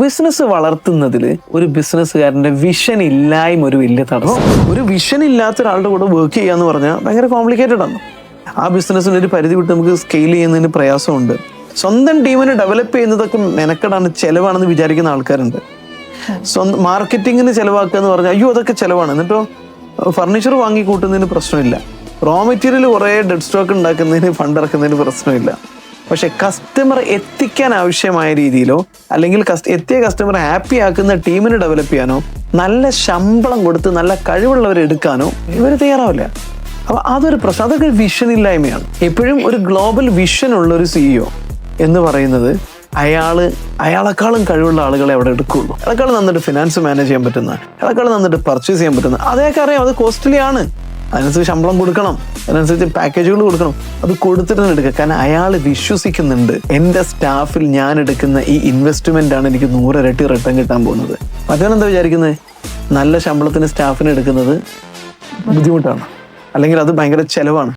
Business വളർത്തുന്നതിൽ ഒരു ബിസിനസ്സുകാരൻ്റെ vision ഇല്ലായ്മ ഒരു വലിയ തടസ്സം. ഒരു വിഷൻ ഇല്ലാത്ത ഒരാളുടെ കൂടെ വർക്ക് ചെയ്യുക എന്ന് പറഞ്ഞാൽ ഭയങ്കര കോംപ്ലിക്കേറ്റഡ് ആണ്. ആ ബിസിനസ്സിന് ഒരു പരിധി വിട്ട് നമുക്ക് സ്കെയിൽ ചെയ്യുന്നതിന് പ്രയാസമുണ്ട്. സ്വന്തം ടീമിനെ ഡെവലപ്പ് ചെയ്യുന്നതൊക്കെ മെനക്കെടാണ്, ചിലവാണെന്ന് വിചാരിക്കുന്ന ആൾക്കാരുണ്ട്. സ്വന്തം മാർക്കറ്റിങ്ങിന് ചിലവാക്കുക എന്ന് പറഞ്ഞാൽ അയ്യോ അതൊക്കെ ചിലവാണ്, എന്നിട്ടോ ഫർണിച്ചർ വാങ്ങി കൂട്ടുന്നതിന് പ്രശ്നമില്ല, റോ മെറ്റീരിയൽ കുറേ ഡെഡ് സ്റ്റോക്ക് ഉണ്ടാക്കുന്നതിന് ഫണ്ട് ഇറക്കുന്നതിന് പ്രശ്നമില്ല. പക്ഷെ കസ്റ്റമർ എത്തിക്കാൻ ആവശ്യമായ രീതിയിലോ അല്ലെങ്കിൽ എത്തിയ കസ്റ്റമറെ ഹാപ്പി ആക്കുന്ന ടീമിനെ ഡെവലപ്പ് ചെയ്യാനോ നല്ല ശമ്പളം കൊടുത്ത് നല്ല കഴിവുള്ളവരെ എടുക്കാനോ ഇവർ തയ്യാറാവില്ല. അപ്പോൾ അതൊരു പ്രശ്നം, അതൊക്കെ വിഷൻ ഇല്ലായ്മയാണ്. എപ്പോഴും ഒരു ഗ്ലോബൽ വിഷൻ ഉള്ള ഒരു CEO എന്ന് പറയുന്നത് അയാളെക്കാളും കഴിവുള്ള ആളുകളെ അവിടെ എടുക്കുകയുള്ളൂ. അയാളെക്കാളും നന്നായിട്ട് ഫിനാൻസ് മാനേജ് ചെയ്യാൻ പറ്റുന്ന, അയാളെക്കാളും നന്നായിട്ട് പർച്ചേസ് ചെയ്യാൻ പറ്റുന്ന, അതൊക്കെ അറിയാം. അത് കോസ്റ്റ്ലി ആണ്, അതിനനുസരിച്ച് ശമ്പളം കൊടുക്കണം, അതിനനുസരിച്ച് പാക്കേജുകൾ കൊടുക്കണം, അത് കൊടുത്തിട്ട് തന്നെ എടുക്കുക. കാരണം അയാൾ വിശ്വസിക്കുന്നുണ്ട് എൻ്റെ സ്റ്റാഫിൽ ഞാൻ എടുക്കുന്ന ഈ ഇൻവെസ്റ്റ്മെൻ്റ് ആണ് എനിക്ക് 100 ഇരട്ടി റിട്ടേൺ കിട്ടാൻ പോകുന്നത്. മറ്റവനെന്താ വിചാരിക്കുന്നത്? നല്ല ശമ്പളത്തിന് സ്റ്റാഫിനെ എടുക്കുന്നത് ബുദ്ധിമുട്ടാണ്, അല്ലെങ്കിൽ അത് ഭയങ്കര ചിലവാണ്.